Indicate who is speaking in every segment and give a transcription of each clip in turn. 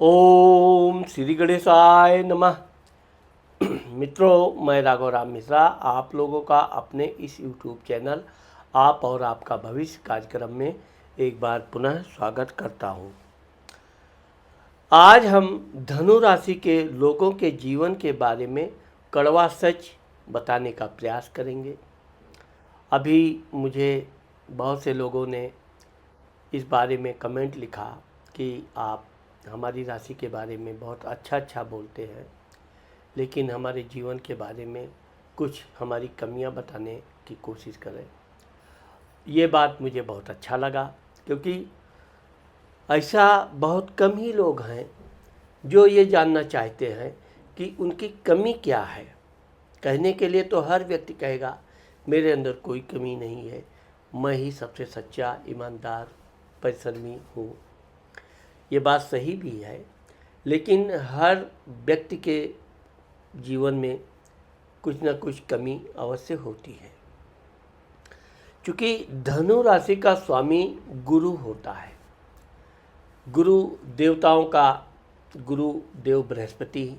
Speaker 1: ओम श्री गणेशाय नमः। मित्रों, मैं राघव राम मिश्रा आप लोगों का अपने इस YouTube चैनल आप और आपका भविष्य कार्यक्रम में एक बार पुनः स्वागत करता हूं। आज हम धनु राशि के लोगों के जीवन के बारे में कड़वा सच बताने का प्रयास करेंगे। अभी मुझे बहुत से लोगों ने इस बारे में कमेंट लिखा कि आप हमारी राशि के बारे में बहुत अच्छा बोलते हैं, लेकिन हमारे जीवन के बारे में कुछ हमारी कमियां बताने की कोशिश करें। ये बात मुझे बहुत अच्छा लगा, क्योंकि ऐसा बहुत कम ही लोग हैं जो ये जानना चाहते हैं कि उनकी कमी क्या है। कहने के लिए तो हर व्यक्ति कहेगा मेरे अंदर कोई कमी नहीं है, मैं ही सबसे सच्चा, ईमानदार, परिश्रमी हूँ। ये बात सही भी है, लेकिन हर व्यक्ति के जीवन में कुछ न कुछ कमी अवश्य होती है। क्योंकि धनु राशि का स्वामी गुरु होता है। गुरु देवताओं का गुरु देव बृहस्पति।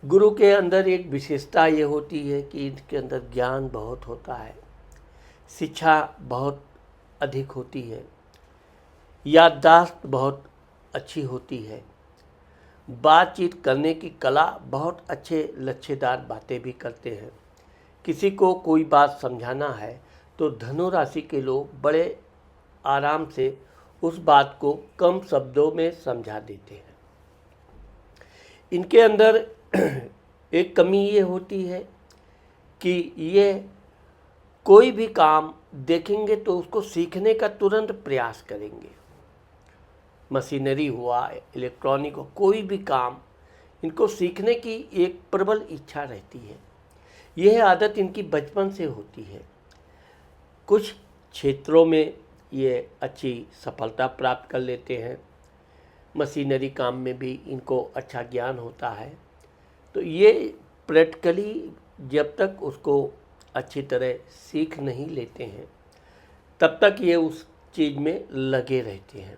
Speaker 1: गुरु के अंदर एक विशेषता ये होती है कि इनके अंदर ज्ञान बहुत होता है, शिक्षा बहुत अधिक होती है, याददाश्त बहुत अच्छी होती है, बातचीत करने की कला, बहुत अच्छे लच्छेदार बातें भी करते हैं। किसी को कोई बात समझाना है तो धनु राशि के लोग बड़े आराम से उस बात को कम शब्दों में समझा देते हैं। इनके अंदर एक कमी ये होती है कि ये कोई भी काम देखेंगे तो उसको सीखने का तुरंत प्रयास करेंगे। मशीनरी हुआ, इलेक्ट्रॉनिक हो, कोई भी काम इनको सीखने की एक प्रबल इच्छा रहती है। यह आदत इनकी बचपन से होती है। कुछ क्षेत्रों में ये अच्छी सफलता प्राप्त कर लेते हैं। मशीनरी काम में भी इनको अच्छा ज्ञान होता है। तो ये प्रैक्टिकली जब तक उसको अच्छी तरह सीख नहीं लेते हैं, तब तक ये उस चीज़ में लगे रहते हैं।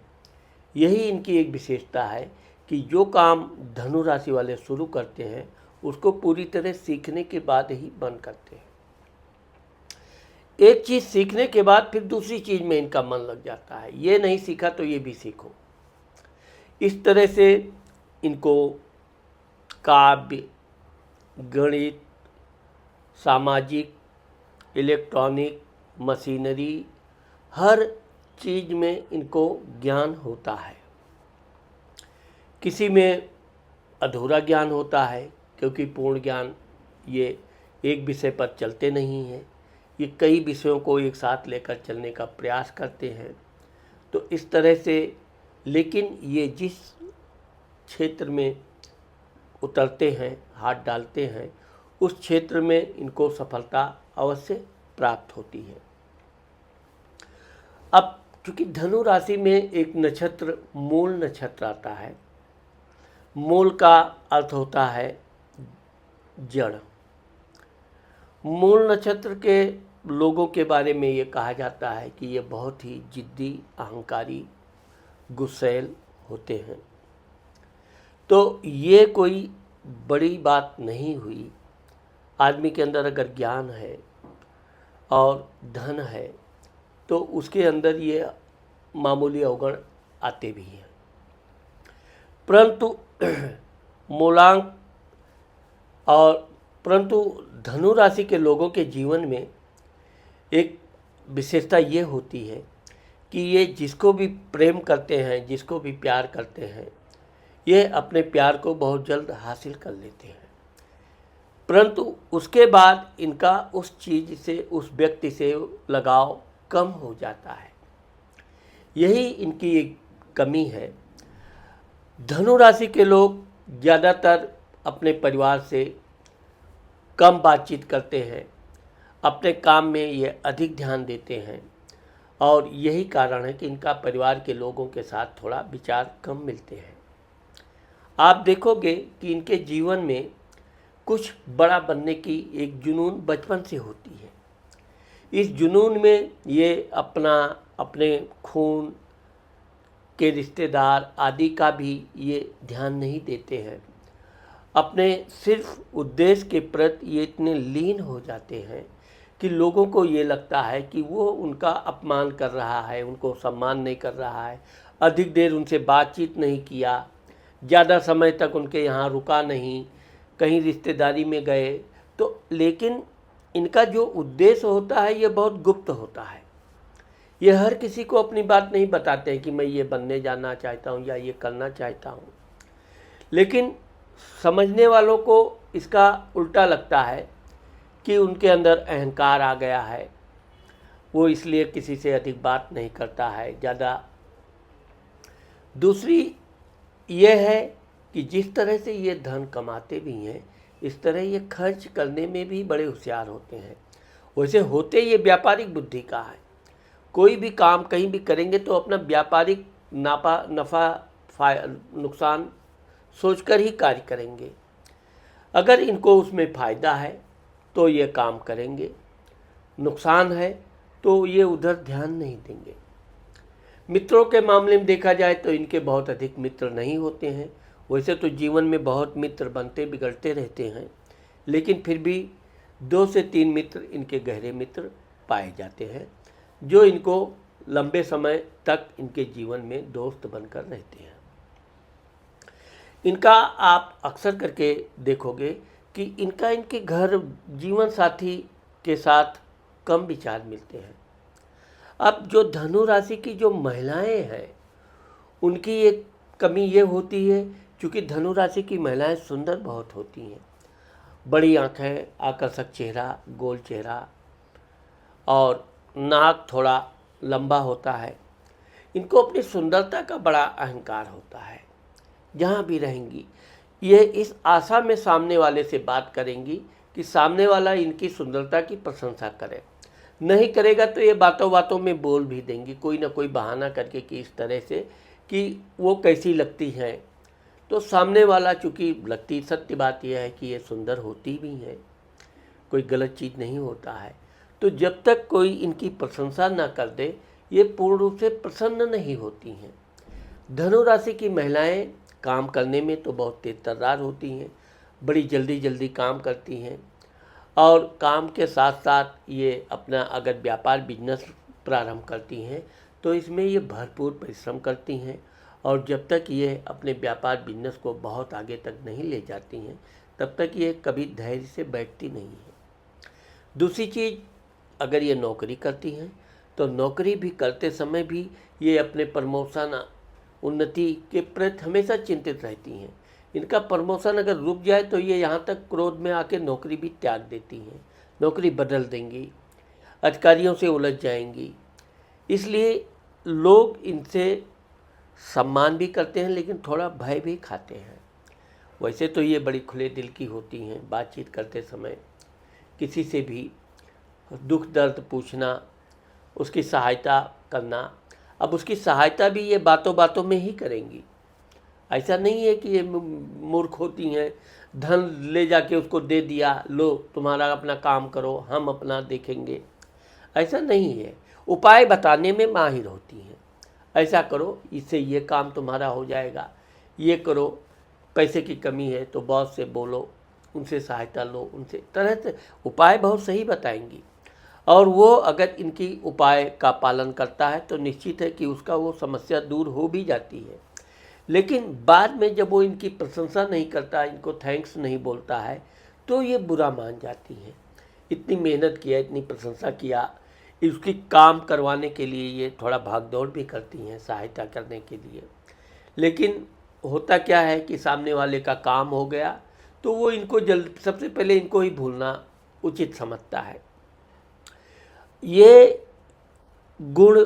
Speaker 1: यही इनकी एक विशेषता है कि जो काम धनु राशि वाले शुरू करते हैं उसको पूरी तरह सीखने के बाद ही बंद करते हैं। एक चीज़ सीखने के बाद फिर दूसरी चीज़ में इनका मन लग जाता है। ये नहीं सीखा तो ये भी सीखो। इस तरह से इनको काव्य, गणित, सामाजिक, इलेक्ट्रॉनिक, मशीनरी, हर चीज़ में इनको ज्ञान होता है। किसी में अधूरा ज्ञान होता है, क्योंकि पूर्ण ज्ञान ये एक विषय पर चलते नहीं हैं। ये कई विषयों को एक साथ लेकर चलने का प्रयास करते हैं। तो इस तरह से, लेकिन ये जिस क्षेत्र में उतरते हैं, हाथ डालते हैं, उस क्षेत्र में इनको सफलता अवश्य प्राप्त होती है। अब क्योंकि धनु राशि में एक नक्षत्र मूल नक्षत्र आता है। मूल का अर्थ होता है जड़। मूल नक्षत्र के लोगों के बारे में ये कहा जाता है कि ये बहुत ही जिद्दी, अहंकारी, गुस्सैल होते हैं। तो ये कोई बड़ी बात नहीं हुई। आदमी के अंदर अगर ज्ञान है और धन है तो उसके अंदर ये मामूली अवगुण आते भी हैं। परंतु धनु राशि के लोगों के जीवन में एक विशेषता ये होती है कि ये जिसको भी प्रेम करते हैं, जिसको भी प्यार करते हैं, ये अपने प्यार को बहुत जल्द हासिल कर लेते हैं। परंतु उसके बाद इनका उस चीज़ से, उस व्यक्ति से लगाव कम हो जाता है। यही इनकी एक कमी है। धनु राशि के लोग ज़्यादातर अपने परिवार से कम बातचीत करते हैं, अपने काम में ये अधिक ध्यान देते हैं, और यही कारण है कि इनका परिवार के लोगों के साथ थोड़ा विचार कम मिलते हैं। आप देखोगे कि इनके जीवन में कुछ बड़ा बनने की एक जुनून बचपन से होती है। इस जुनून में ये अपने खून के रिश्तेदार आदि का भी ये ध्यान नहीं देते हैं। अपने सिर्फ उद्देश्य के प्रति ये इतने लीन हो जाते हैं कि लोगों को ये लगता है कि वो उनका अपमान कर रहा है, उनको सम्मान नहीं कर रहा है, अधिक देर उनसे बातचीत नहीं किया, ज़्यादा समय तक उनके यहाँ रुका नहीं, कहीं रिश्तेदारी में गए तो। लेकिन इनका जो उद्देश्य होता है ये बहुत गुप्त होता है। ये हर किसी को अपनी बात नहीं बताते हैं कि मैं ये बनने जाना चाहता हूँ या ये करना चाहता हूँ। लेकिन समझने वालों को इसका उल्टा लगता है कि उनके अंदर अहंकार आ गया है, वो इसलिए किसी से अधिक बात नहीं करता है ज़्यादा। दूसरी ये है कि जिस तरह से ये धन कमाते भी हैं, इस तरह ये खर्च करने में भी बड़े होशियार होते हैं। वैसे होते ये व्यापारिक बुद्धि का है। कोई भी काम कहीं भी करेंगे तो अपना व्यापारिक नफ़ा नुकसान सोचकर ही कार्य करेंगे। अगर इनको उसमें फ़ायदा है तो ये काम करेंगे, नुकसान है तो ये उधर ध्यान नहीं देंगे। मित्रों के मामले में देखा जाए तो इनके बहुत अधिक मित्र नहीं होते हैं। वैसे तो जीवन में बहुत मित्र बनते बिगड़ते रहते हैं, लेकिन फिर भी 2 से 3 मित्र इनके गहरे मित्र पाए जाते हैं, जो इनको लंबे समय तक इनके जीवन में दोस्त बनकर रहते हैं। इनका आप अक्सर करके देखोगे कि इनके घर जीवन साथी के साथ कम विचार मिलते हैं। अब जो धनु राशि की जो महिलाएं हैं, उनकी एक कमी ये होती है, क्योंकि धनु राशि की महिलाएं सुंदर बहुत होती हैं, बड़ी आंखें, आकर्षक चेहरा, गोल चेहरा और नाक थोड़ा लंबा होता है। इनको अपनी सुंदरता का बड़ा अहंकार होता है। जहाँ भी रहेंगी ये इस आशा में सामने वाले से बात करेंगी कि सामने वाला इनकी सुंदरता की प्रशंसा करे। नहीं करेगा तो ये बातों बातों में बोल भी देंगी, कोई ना कोई बहाना करके कि इस तरह से कि वो कैसी लगती हैं। तो सामने वाला चूँकि लगती, सत्य बात यह है कि ये सुंदर होती भी हैं, कोई गलत चीज़ नहीं होता है। तो जब तक कोई इनकी प्रशंसा ना कर दे, ये पूर्ण रूप से प्रसन्न नहीं होती हैं। धनु राशि की महिलाएं काम करने में तो बहुत तेज तर्रार होती हैं, बड़ी जल्दी जल्दी काम करती हैं और काम के साथ साथ ये अपना अगर व्यापार बिजनेस प्रारंभ करती हैं तो इसमें ये भरपूर परिश्रम करती हैं। और जब तक ये अपने व्यापार बिजनेस को बहुत आगे तक नहीं ले जाती हैं, तब तक ये कभी धैर्य से बैठती नहीं है। दूसरी चीज़, अगर ये नौकरी करती हैं तो नौकरी भी करते समय भी ये अपने प्रमोशन उन्नति के प्रति हमेशा चिंतित रहती हैं। इनका प्रमोशन अगर रुक जाए तो ये यहाँ तक क्रोध में आके नौकरी भी त्याग देती हैं, नौकरी बदल देंगी, अधिकारियों से उलझ जाएंगी। इसलिए लोग इनसे सम्मान भी करते हैं, लेकिन थोड़ा भय भी खाते हैं। वैसे तो ये बड़ी खुले दिल की होती हैं, बातचीत करते समय किसी से भी दुख दर्द पूछना, उसकी सहायता करना। अब उसकी सहायता भी ये बातों बातों में ही करेंगी। ऐसा नहीं है कि ये मूर्ख होती हैं, धन ले जाके उसको दे दिया, लो तुम्हारा अपना काम करो, हम अपना देखेंगे, ऐसा नहीं है। उपाय बताने में माहिर होती हैं। ऐसा करो, इससे ये काम तुम्हारा हो जाएगा, ये करो, पैसे की कमी है तो बॉस से बोलो, उनसे सहायता लो, उनसे तरह से उपाय बहुत सही बताएंगी। और वो अगर इनकी उपाय का पालन करता है तो निश्चित है कि उसका वो समस्या दूर हो भी जाती है। लेकिन बाद में जब वो इनकी प्रशंसा नहीं करता, इनको थैंक्स नहीं बोलता है, तो ये बुरा मान जाती हैं। इतनी मेहनत किया, इतनी प्रशंसा किया, इसकी काम करवाने के लिए ये थोड़ा भाग दौड़ भी करती हैं सहायता करने के लिए। लेकिन होता क्या है कि सामने वाले का काम हो गया तो वो इनको सबसे पहले इनको ही भूलना उचित समझता है। ये गुण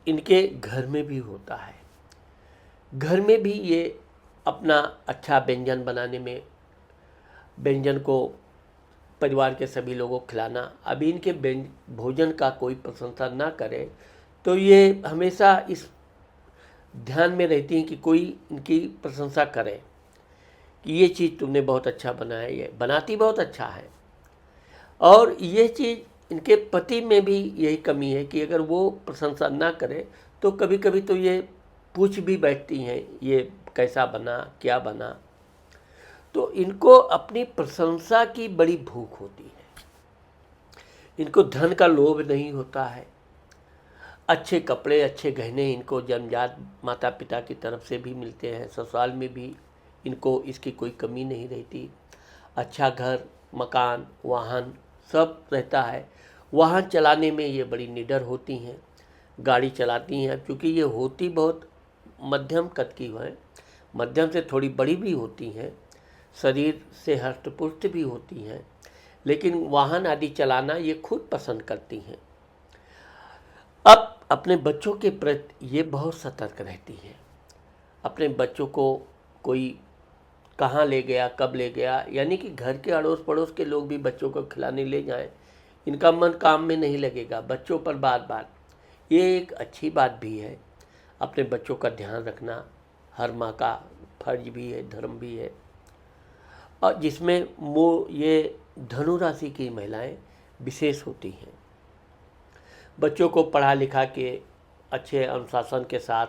Speaker 1: इनके घर में भी होता है। घर में भी ये अपना अच्छा व्यंजन बनाने में, व्यंजन को परिवार के सभी लोगों को खिलाना, अभी इनके भोजन का कोई प्रशंसा ना करे तो ये हमेशा इस ध्यान में रहती हैं कि कोई इनकी प्रशंसा करे कि ये चीज़ तुमने बहुत अच्छा बनाया, ये बनाती बहुत अच्छा है। और ये चीज़ इनके पति में भी यही कमी है कि अगर वो प्रशंसा ना करे तो कभी कभी तो ये पूछ भी बैठती हैं ये कैसा बना, क्या बना। तो इनको अपनी प्रशंसा की बड़ी भूख होती है। इनको धन का लोभ नहीं होता है। अच्छे कपड़े, अच्छे गहने इनको जन्मजात माता पिता की तरफ से भी मिलते हैं, ससुराल में भी इनको इसकी कोई कमी नहीं रहती। अच्छा घर, मकान, वाहन सब रहता है। वाहन चलाने में ये बड़ी निडर होती हैं, गाड़ी चलाती हैं, क्योंकि ये होती बहुत मध्यम कद की है, मध्यम से थोड़ी बड़ी भी होती हैं, शरीर से हष्ट-पुष्ट भी होती हैं, लेकिन वाहन आदि चलाना ये खुद पसंद करती हैं। अब अपने बच्चों के प्रति ये बहुत सतर्क रहती हैं। अपने बच्चों को कोई कहाँ ले गया, कब ले गया, यानी कि घर के अड़ोस पड़ोस के लोग भी बच्चों को खिलाने ले जाएं, इनका मन काम में नहीं लगेगा, बच्चों पर बार बार। ये एक अच्छी बात भी है। अपने बच्चों का ध्यान रखना हर माँ का फर्ज भी है, धर्म भी है। और जिसमें वो ये धनु राशि की महिलाएं विशेष होती हैं। बच्चों को पढ़ा लिखा के अच्छे अनुशासन के साथ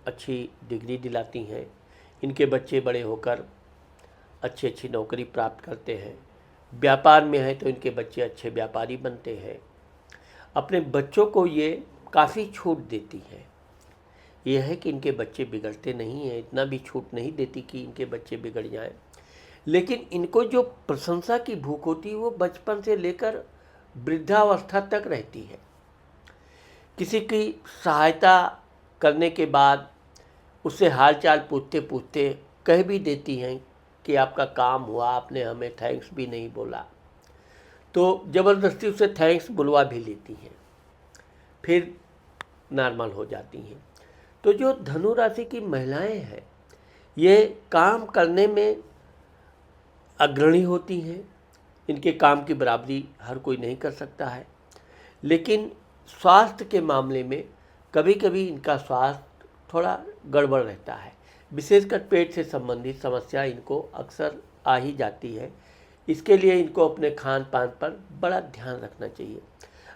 Speaker 1: अच्छी डिग्री दिलाती हैं। इनके बच्चे बड़े होकर अच्छी अच्छी नौकरी प्राप्त करते हैं। व्यापार में है तो इनके बच्चे अच्छे व्यापारी बनते हैं। अपने बच्चों को ये काफ़ी छूट देती है। यह है कि इनके बच्चे बिगड़ते नहीं हैं, इतना भी छूट नहीं देती कि इनके बच्चे बिगड़ जाएं। लेकिन इनको जो प्रशंसा की भूख होती है वो बचपन से लेकर वृद्धावस्था तक रहती है। किसी की सहायता करने के बाद उससे हालचाल पूछते पूछते कह भी देती हैं कि आपका काम हुआ, आपने हमें थैंक्स भी नहीं बोला, तो ज़बरदस्ती उसे थैंक्स बुलवा भी लेती हैं, फिर नॉर्मल हो जाती हैं। तो जो धनु राशि की महिलाएं हैं ये काम करने में अग्रणी होती हैं। इनके काम की बराबरी हर कोई नहीं कर सकता है, लेकिन स्वास्थ्य के मामले में कभी कभी इनका स्वास्थ्य थोड़ा गड़बड़ रहता है। विशेषकर पेट से संबंधित समस्या इनको अक्सर आ ही जाती है। इसके लिए इनको अपने खान पान पर बड़ा ध्यान रखना चाहिए।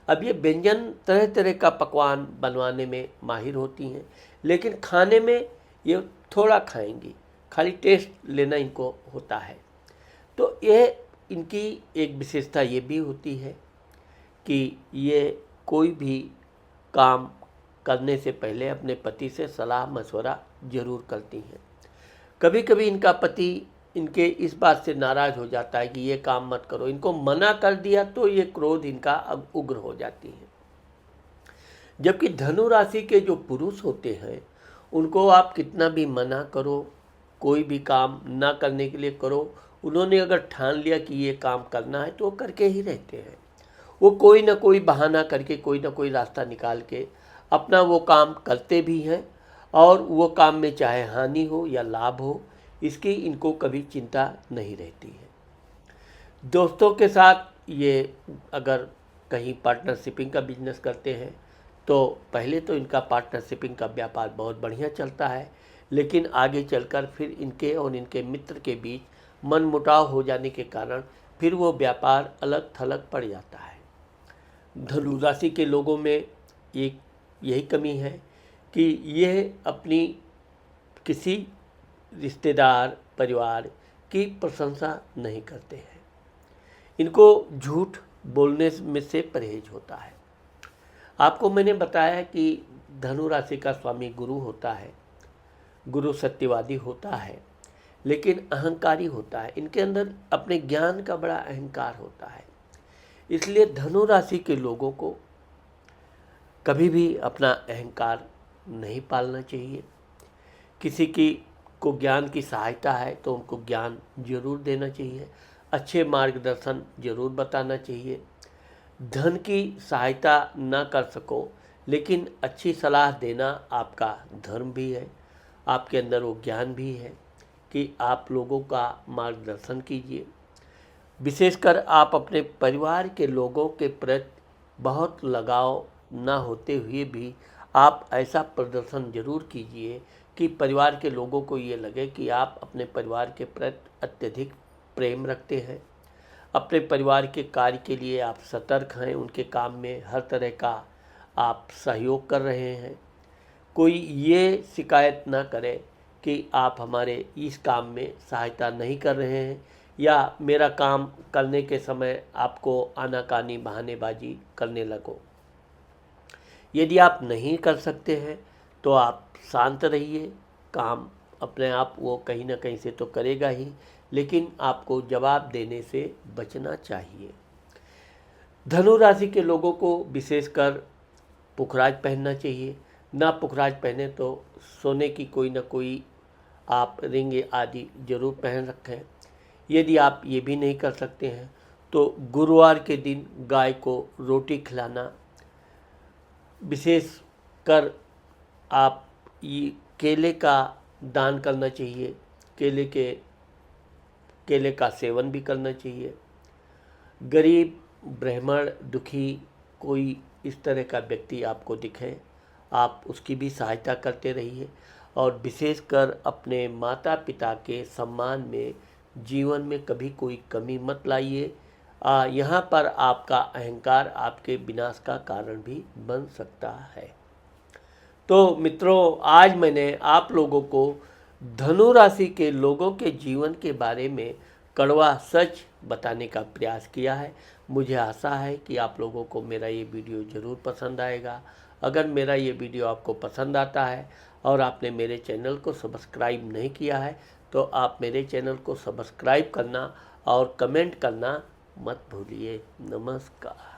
Speaker 1: अब ये व्यंजन तरह तरह का पकवान बनवाने में माहिर होती हैं, लेकिन खाने में ये थोड़ा खाएंगी, खाली टेस्ट लेना इनको होता है। तो यह इनकी एक विशेषता ये भी होती है कि ये कोई भी काम करने से पहले अपने पति से सलाह मशवरा ज़रूर करती हैं। कभी कभी इनका पति इनके इस बात से नाराज़ हो जाता है कि ये काम मत करो, इनको मना कर दिया तो ये क्रोध इनका अब उग्र हो जाती है। जबकि धनु राशि के जो पुरुष होते हैं उनको आप कितना भी मना करो, कोई भी काम ना करने के लिए करो, उन्होंने अगर ठान लिया कि ये काम करना है तो वो करके ही रहते हैं। वो कोई ना कोई बहाना करके, कोई ना कोई रास्ता निकाल के अपना वो काम करते भी हैं, और वो काम में चाहे हानि हो या लाभ हो इसकी इनको कभी चिंता नहीं रहती है। दोस्तों के साथ ये अगर कहीं पार्टनरशिपिंग का बिजनेस करते हैं तो पहले तो इनका पार्टनरशिपिंग का व्यापार बहुत बढ़िया चलता है, लेकिन आगे चलकर फिर इनके और इनके मित्र के बीच मनमुटाव हो जाने के कारण फिर वो व्यापार अलग थलग पड़ जाता है। धनु राशि के लोगों में एक यही कमी है कि ये अपनी किसी रिश्तेदार, परिवार की प्रशंसा नहीं करते हैं। इनको झूठ बोलने में से परहेज होता है। आपको मैंने बताया कि धनु राशि का स्वामी गुरु होता है। गुरु सत्यवादी होता है, लेकिन अहंकारी होता है। इनके अंदर अपने ज्ञान का बड़ा अहंकार होता है। इसलिए धनु राशि के लोगों को कभी भी अपना अहंकार नहीं पालना चाहिए। किसी की को ज्ञान की सहायता है तो उनको ज्ञान जरूर देना चाहिए, अच्छे मार्गदर्शन जरूर बताना चाहिए। धन की सहायता ना कर सको लेकिन अच्छी सलाह देना आपका धर्म भी है, आपके अंदर वो ज्ञान भी है कि आप लोगों का मार्गदर्शन कीजिए। विशेषकर आप अपने परिवार के लोगों के प्रति बहुत लगाव ना होते हुए भी आप ऐसा प्रदर्शन जरूर कीजिए कि परिवार के लोगों को ये लगे कि आप अपने परिवार के प्रति अत्यधिक प्रेम रखते हैं। अपने परिवार के कार्य के लिए आप सतर्क हैं, उनके काम में हर तरह का आप सहयोग कर रहे हैं। कोई ये शिकायत ना करे कि आप हमारे इस काम में सहायता नहीं कर रहे हैं या मेरा काम करने के समय आपको आनाकानी बहानेबाजी करने लगो। यदि आप नहीं कर सकते हैं तो आप शांत रहिए, काम अपने आप वो कहीं ना कहीं से तो करेगा ही, लेकिन आपको जवाब देने से बचना चाहिए। धनु राशि के लोगों को विशेषकर पुखराज पहनना चाहिए। ना पुखराज पहने तो सोने की कोई ना कोई आप रिंग आदि जरूर पहन रखें। यदि आप ये भी नहीं कर सकते हैं तो गुरुवार के दिन गाय को रोटी खिलाना, विशेष कर आप ये केले का दान करना चाहिए, केले का सेवन भी करना चाहिए। गरीब, ब्राह्मण, दुखी कोई इस तरह का व्यक्ति आपको दिखे, आप उसकी भी सहायता करते रहिए और विशेषकर अपने माता पिता के सम्मान में जीवन में कभी कोई कमी मत लाइए। यहाँ पर आपका अहंकार आपके विनाश का कारण भी बन सकता है। तो मित्रों, आज मैंने आप लोगों को धनु राशि के लोगों के जीवन के बारे में कड़वा सच बताने का प्रयास किया है। मुझे आशा है कि आप लोगों को मेरा ये वीडियो ज़रूर पसंद आएगा। अगर मेरा ये वीडियो आपको पसंद आता है और आपने मेरे चैनल को सब्सक्राइब नहीं किया है तो आप मेरे चैनल को सब्सक्राइब करना और कमेंट करना मत भूलिए। नमस्कार।